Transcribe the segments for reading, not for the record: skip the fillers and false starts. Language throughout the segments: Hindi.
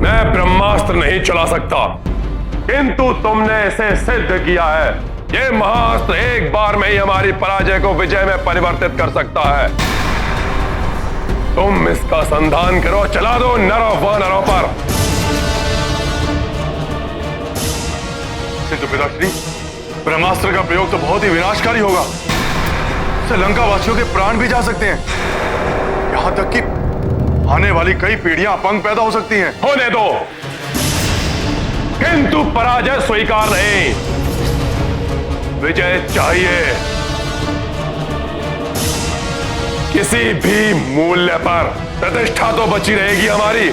मैं ब्रह्मास्त्र नहीं चला सकता, किंतु तुमने इसे सिद्ध किया है। ये महाअस्त्र एक बार में ही हमारी पराजय को विजय में परिवर्तित कर सकता है। तुम इसका संधान करो, चला दो नरों व नरों पर। सिद्धू पिताश्री, ब्रह्मास्त्र का प्रयोग तो बहुत ही विनाशकारी होगा। इससे लंका वासियों के प्राण भी जा सकते हैं, यहां तक कि आने वाली कई पीढ़ियां अपंग पैदा हो सकती हैं। होने दो, किंतु पराजय स्वीकार नहीं, विजय चाहिए, किसी भी मूल्य पर। प्रतिष्ठा तो बची रहेगी हमारी।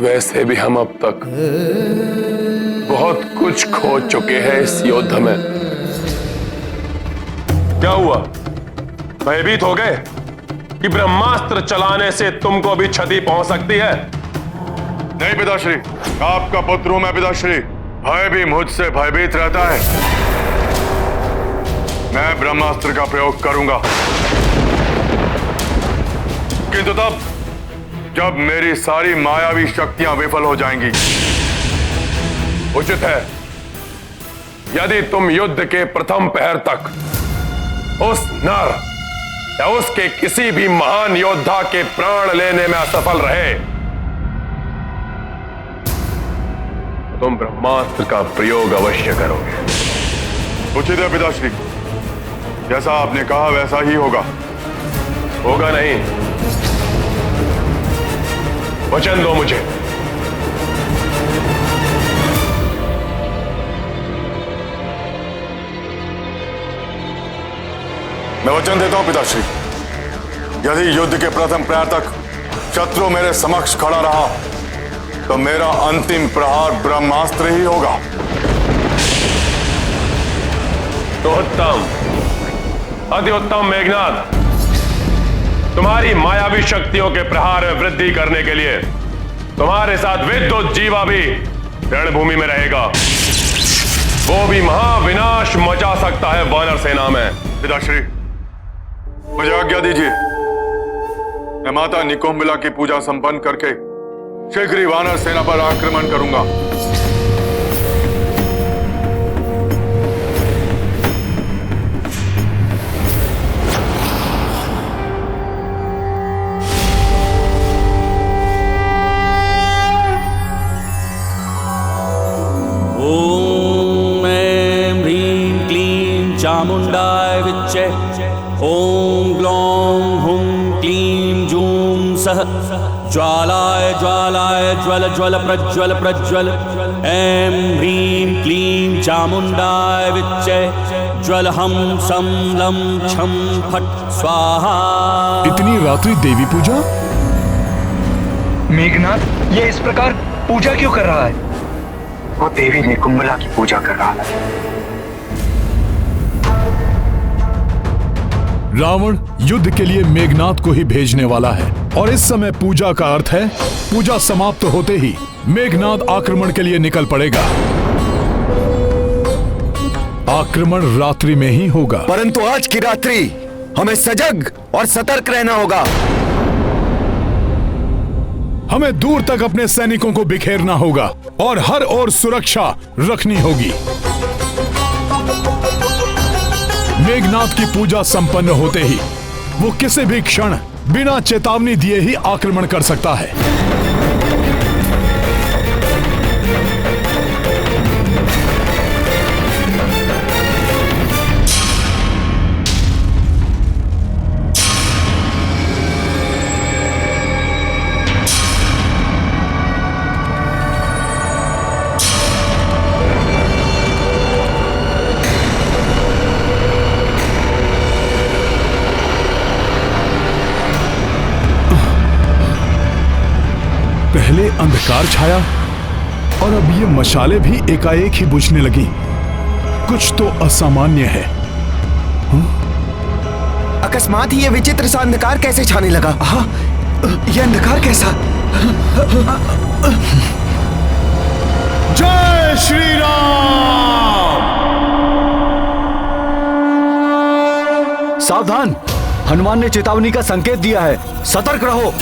वैसे भी हम अब तक बहुत कुछ खो चुके हैं इस युद्ध में। क्या हुआ, भयभीत हो गए कि ब्रह्मास्त्र चलाने से तुमको भी क्षति पहुंच सकती है? नहीं पिताश्री, आपका पुत्र हूं मैं पिताश्री। भय भी मुझसे भयभीत रहता है। मैं ब्रह्मास्त्र का प्रयोग करूंगा, किंतु तब जब मेरी सारी मायावी शक्तियां विफल हो जाएंगी। उचित है, यदि तुम युद्ध के प्रथम पहर तक उस नर या उसके किसी भी महान योद्धा के प्राण लेने में असफल रहे, तुम ब्रह्मास्त्र का प्रयोग अवश्य करोगे। उचित है पिताश्री, जैसा आपने कहा वैसा ही होगा। होगा नहीं, वचन दो मुझे। मैं वचन देता हूं पिताश्री, यदि युद्ध के प्रथम प्रहार तक शत्रु मेरे समक्ष खड़ा रहा तो मेरा अंतिम प्रहार ब्रह्मास्त्र ही होगा। तो उत्तम, अति उत्तम मेघनाद। तुम्हारी मायावी शक्तियों के प्रहार में वृद्धि करने के लिए तुम्हारे साथ विद्युत जीवा भी रणभूमि में रहेगा। वो भी महाविनाश मचा सकता है वानर सेना में। पिताश्री, मुझे आज्ञा दीजिए, मैं माता निकोम्बिला की पूजा संपन्न करके शीघ्र ही वानर सेना पर आक्रमण करूंगा। ओम ऐं ह्रीं क्लीं चामुंडाय विच्चे। ओम ग्लौं हुं क्लीं जूं सः ज्वालाय ज्वालाय ज्वल ज्वल प्रज्वल प्रज्वल। ऐं ह्रीं क्लीं चामुंडाय विच्चे। ज्वल हम सम लं छम फट स्वाहा। इतनी रात्रि देवी पूजा? मेघनाथ ये इस प्रकार पूजा क्यों कर रहा है? वो देवी निकुंभला की पूजा कर रहा है। रावण युद्ध के लिए मेघनाथ को ही भेजने वाला है और इस समय पूजा का अर्थ है पूजा समाप्त होते ही मेघनाथ आक्रमण के लिए निकल पड़ेगा। आक्रमण रात्रि में ही होगा, परंतु आज की रात्रि हमें सजग और सतर्क रहना होगा। हमें दूर तक अपने सैनिकों को बिखेरना होगा और हर ओर सुरक्षा रखनी होगी। मेघनाथ की पूजा संपन्न होते ही वो किसी भी क्षण बिना चेतावनी दिए ही आक्रमण कर सकता है। पहले अंधकार छाया और अब ये मशाले भी एकाएक ही बुझने लगी। कुछ तो असामान्य है। अकस्मात ही ये विचित्र सा अंधकार कैसे छाने लगा? हाँ, ये अंधकार कैसा? जय श्री राम। सावधान, हनुमान ने चेतावनी का संकेत दिया है, सतर्क रहो।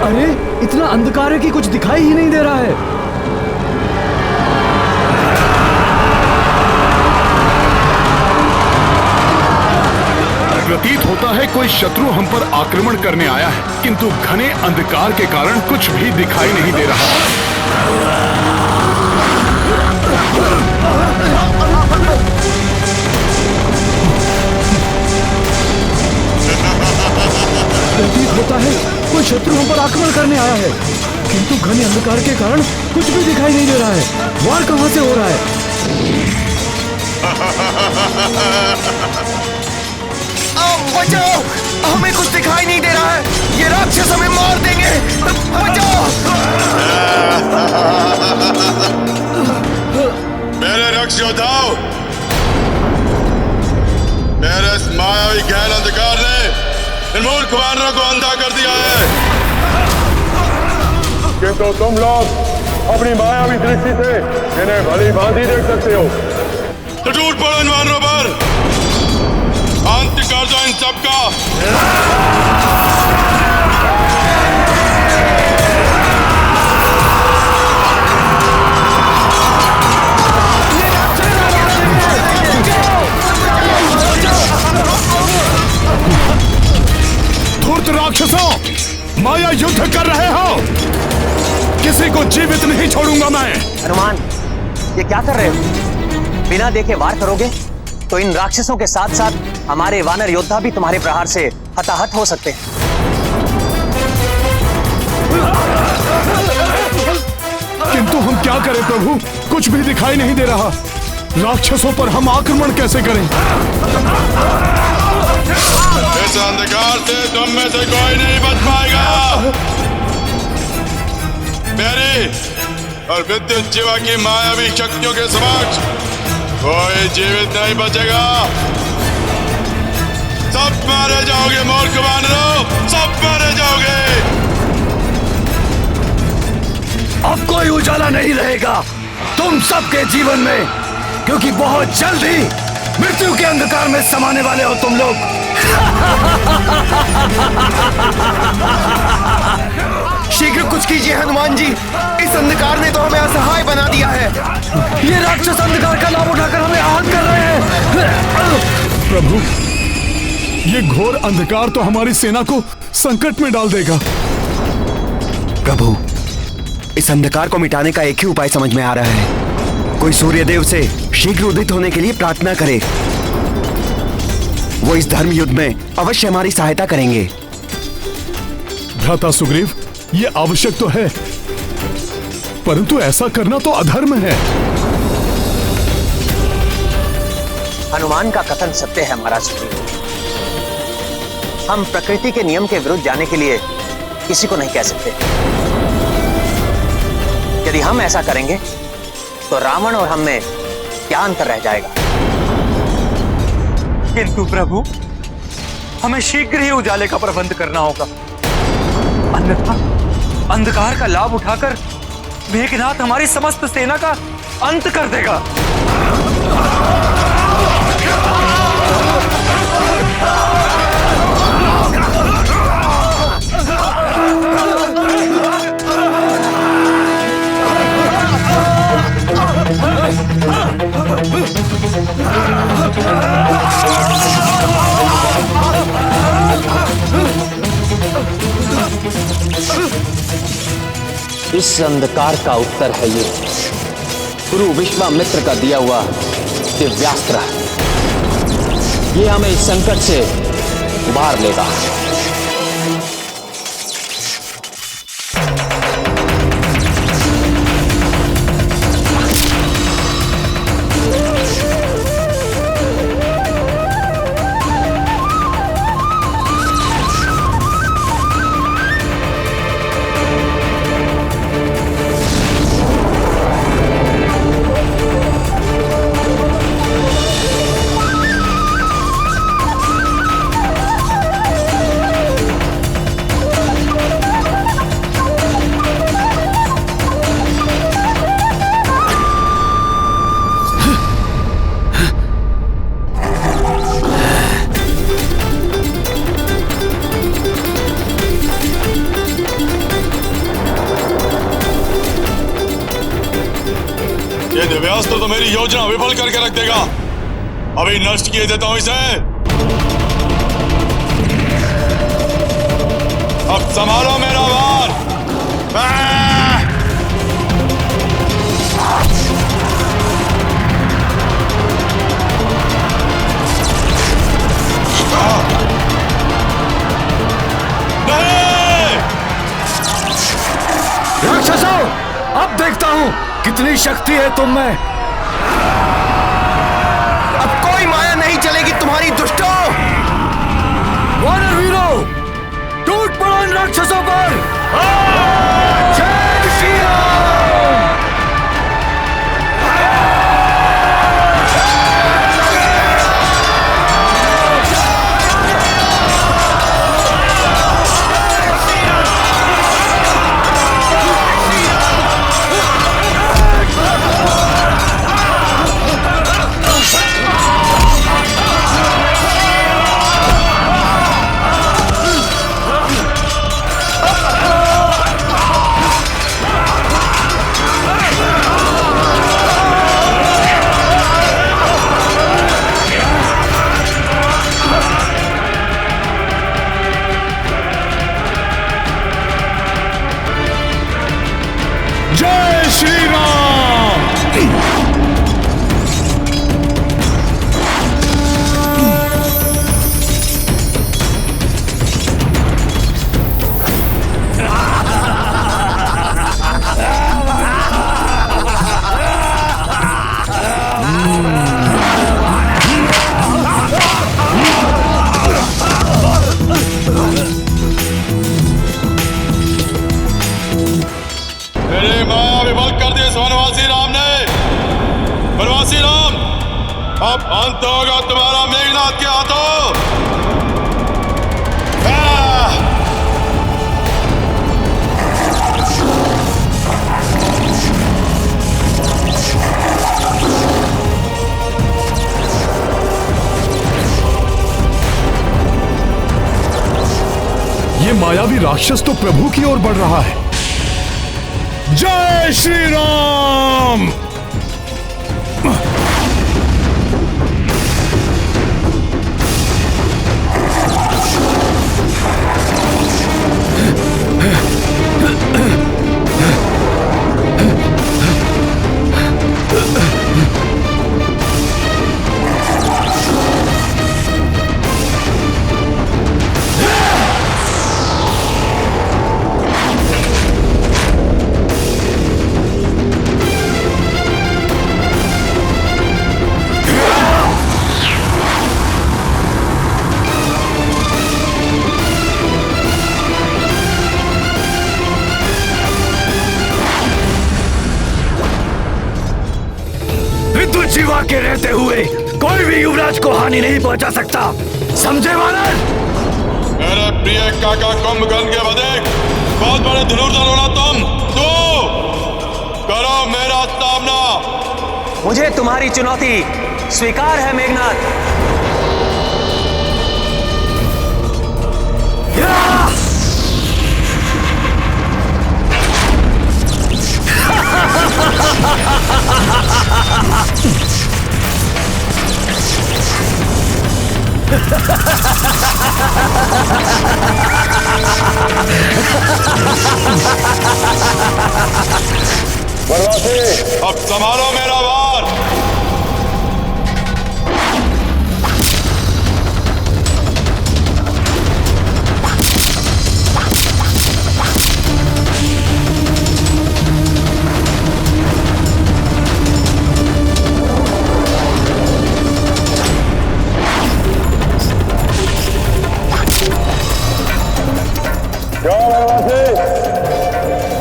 अरे इतना अंधकार है कि कुछ दिखाई ही नहीं दे रहा है। प्रतीत होता है कोई शत्रु हम पर आक्रमण करने आया है, किंतु घने अंधकार के कारण कुछ भी दिखाई नहीं दे रहा। प्रतीत होता है कोई शत्रु हम पर आक्रमण करने आया है, किंतु घने अंधकार के कारण कुछ भी दिखाई नहीं दे रहा है। वार कहां से हो रहा है? बचाओ, हमें कुछ दिखाई नहीं दे रहा है। ये राक्षस हमें मार देंगे। बचाओ। मेरे रक्ष योद्धाओं, मेरे इस मायावी गहन अंधकार ने इन मूर्ख वानरों को अंधा कर दिया है। किंतु तुम लोग अपनी मायावी दृष्टि से इन्हें भली भांति देख सकते हो। तो टूट पड़ो इन वानरों पर, अंत कर दो इन सबका। धूर्त राक्षसों, माया युद्ध कर रहे हो, किसी को जीवित नहीं छोड़ूंगा मैं। हनुमान, ये क्या कर रहे हो? बिना देखे वार करोगे तो इन राक्षसों के साथ साथ हमारे वानर योद्धा भी तुम्हारे प्रहार से हताहत हो सकते हैं। किंतु हम क्या करें प्रभु, कुछ भी दिखाई नहीं दे रहा। राक्षसों पर हम आक्रमण कैसे करें? इस अंधकार से तुम में से कोई नहीं बच पाएगा। मेरी और विद्युत जीवा की मायावी शक्तियों के समक्ष कोई जीवित नहीं बचेगा। सब मारे जाओगे मूर्ख वानरों, सब मारे जाओगे। अब कोई उजाला नहीं रहेगा तुम सबके जीवन में, क्योंकि बहुत जल्द ही मृत्यु के अंधकार में समाने वाले हो तुम लोग। शीघ्र कुछ कीजिए हनुमान जी, इस अंधकार ने तो हमें असहाय बना दिया है। ये राक्षस अंधकार का लाभ उठाकर हमें आहत कर रहे हैं। प्रभु, ये घोर अंधकार तो हमारी सेना को संकट में डाल देगा। प्रभु, इस अंधकार को मिटाने का एक ही उपाय समझ में आ रहा है। कोई सूर्यदेव से शीघ्र उदित होने के लिए प्रार्थना करे। वो इस धर्म युद्ध में अवश्य हमारी सहायता करेंगे। भ्राता सुग्रीव, ये आवश्यक तो है, परंतु ऐसा करना तो अधर्म है। हनुमान का कथन सत्य है महाराज सुग्रीव। हम प्रकृति के नियम के विरुद्ध जाने के लिए किसी को नहीं कह सकते। यदि हम ऐसा करेंगे तो रावण और हम में क्या अंतर रह जाएगा। किंतु प्रभु, हमें शीघ्र ही उजाले का प्रबंध करना होगा, अन्यथा अंधकार का लाभ उठाकर मेघनाथ हमारी समस्त सेना का अंत कर देगा। इस अंधकार का उत्तर है ये गुरु विश्वामित्र का दिया हुआ दिव्यास्त्र। ये हमें इस संकट से उबार लेगा। तो मेरी योजना विफल करके रख देगा। अभी नष्ट किए देता हूं इसे। अब संभालो मेरा वार। राक्षसों, अब देखता हूं कितनी शक्ति है तुम में। अब कोई माया नहीं चलेगी तुम्हारी दुष्टों। वानर वीरों, टूट पड़ो इन राक्षसों पर। जय श्री राम। जय श्री राम। मेरी माया विफल कर दी इस वनवासी राम ने। वनवासी राम, अब अंत होगा तुम्हारा मेघनाद के हाथों। ये मायावी राक्षस तो प्रभु की ओर बढ़ रहा है। जय श्री राम। जीवा के रहते हुए कोई भी युवराज को हानि नहीं पहुंचा सकता, समझे वानर? मेरे प्रिय काका कुंभकर्ण के बदे बहुत बड़े धनुर्धर हो ना तुम। तो करो मेरा सामना। मुझे तुम्हारी चुनौती स्वीकार है मेघनाद। वनवासी, अब संभालो मेरा वार।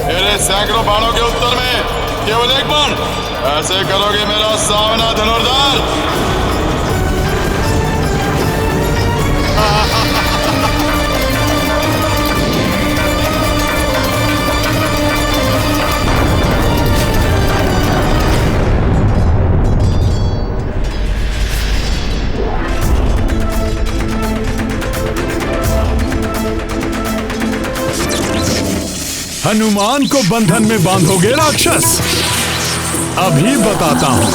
मेरे सैकड़ों बाणों के उत्तर में केवल एक बाण, ऐसे करोगे मेरा सामना धनुर्धर? हनुमान को बंधन में बांधोगे राक्षस? अभी बताता हूं।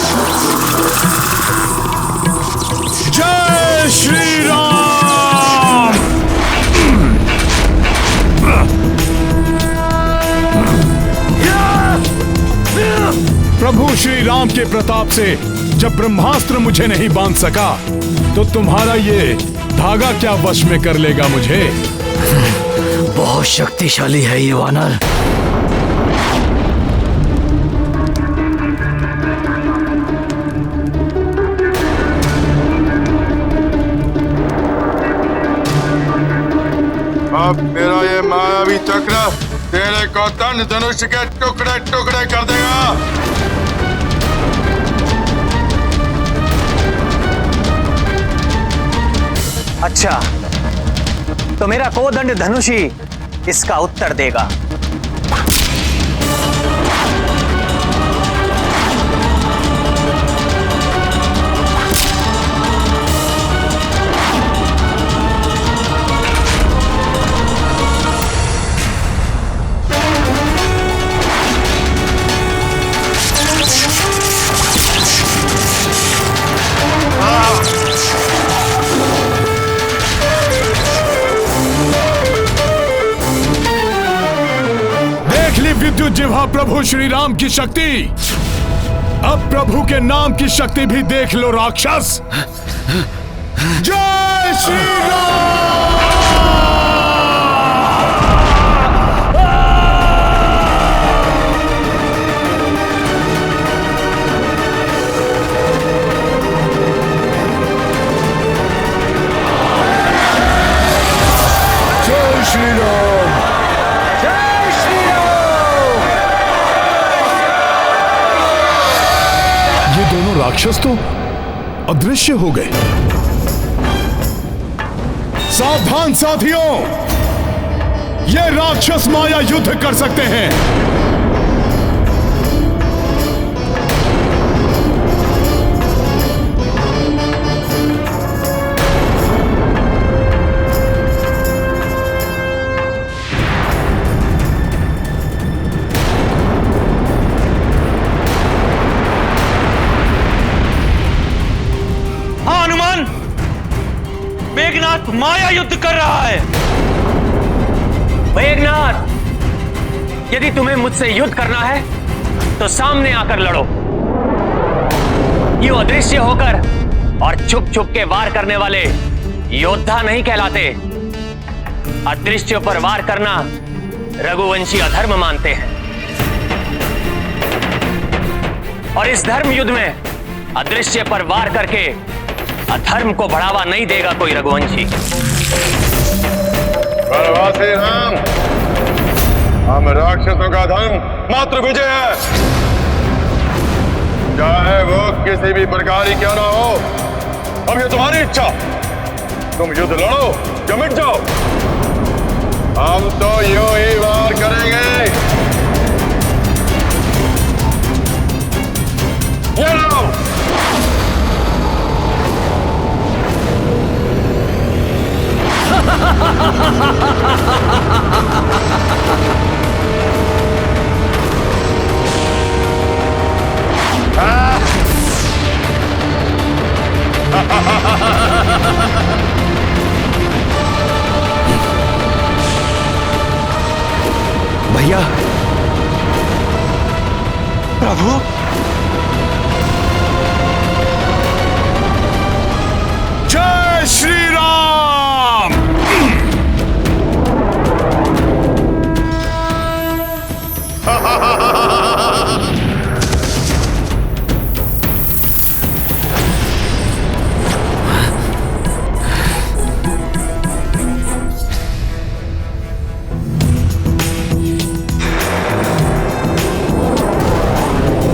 जय श्री राम। प्रभु श्री राम के प्रताप से जब ब्रह्मास्त्र मुझे नहीं बांध सका, तो तुम्हारा ये धागा क्या वश में कर लेगा मुझे? बहुत शक्तिशाली है ये वानर। अब मेरा ये मायावी चक्र तेरे को तन धनुष के टुकड़े टुकड़े कर देगा। अच्छा, तो मेरा कोदंड धनुष ही इसका उत्तर देगा। विद्युत जिह्वा प्रभु श्री राम की शक्ति। अब प्रभु के नाम की शक्ति भी देख लो राक्षस। जय श्री राम। जय श्री राम। दोनों राक्षस तो अदृश्य हो गए। सावधान साथियों, ये राक्षस माया युद्ध कर सकते हैं। मेघनाथ माया युद्ध कर रहा है। मेघनाथ, यदि तुम्हें मुझसे युद्ध करना है तो सामने आकर लड़ो। यूं अदृश्य होकर और छुप छुप के वार करने वाले योद्धा नहीं कहलाते। अदृश्य पर वार करना रघुवंशी अधर्म मानते हैं, और इस धर्म युद्ध में अदृश्य पर वार करके अधर्म को बढ़ावा नहीं देगा कोई रघुवंशी। वनवासी राम, हम राक्षसों का धर्म मात्र विजय है, चाहे वो किसी भी प्रकार ही क्यों ना हो। अब ये तुम्हारी इच्छा, तुम युद्ध लड़ो या मिट जाओ। हम तो यूं ही वार करेंगे। ये लो। भैया, प्रभु, जय श्री राम।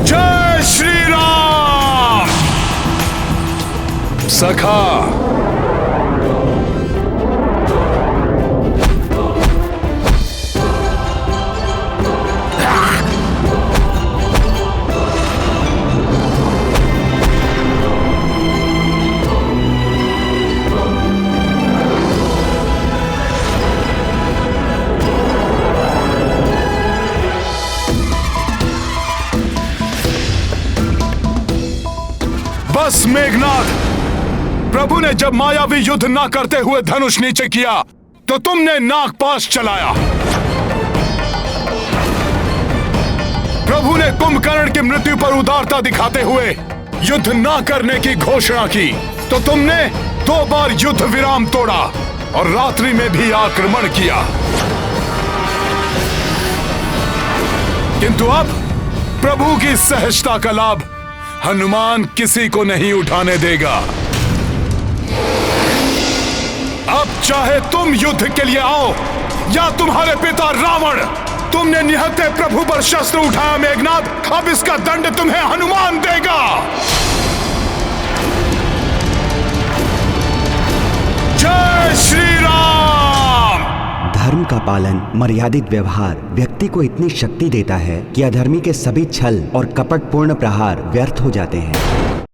जय श्री राम। सखा, बस मेघनाद, प्रभु ने जब मायावी युद्ध ना करते हुए धनुष नीचे किया तो तुमने नागपाश चलाया। प्रभु ने कुंभकर्ण की मृत्यु पर उदारता दिखाते हुए युद्ध ना करने की घोषणा की तो तुमने 2 बार युद्ध विराम तोड़ा और रात्रि में भी आक्रमण किया। किंतु अब प्रभु की सहजता का लाभ हनुमान किसी को नहीं उठाने देगा। अब चाहे तुम युद्ध के लिए आओ या तुम्हारे पिता रावण, तुमने निहत्थे प्रभु पर शस्त्र उठाया मेघनाद, अब इसका दंड तुम्हें हनुमान देगा। जय श्री राम। धर्म का पालन, मर्यादित व्यवहार व्यक्ति को इतनी शक्ति देता है कि अधर्मी के सभी छल और कपटपूर्ण प्रहार व्यर्थ हो जाते हैं।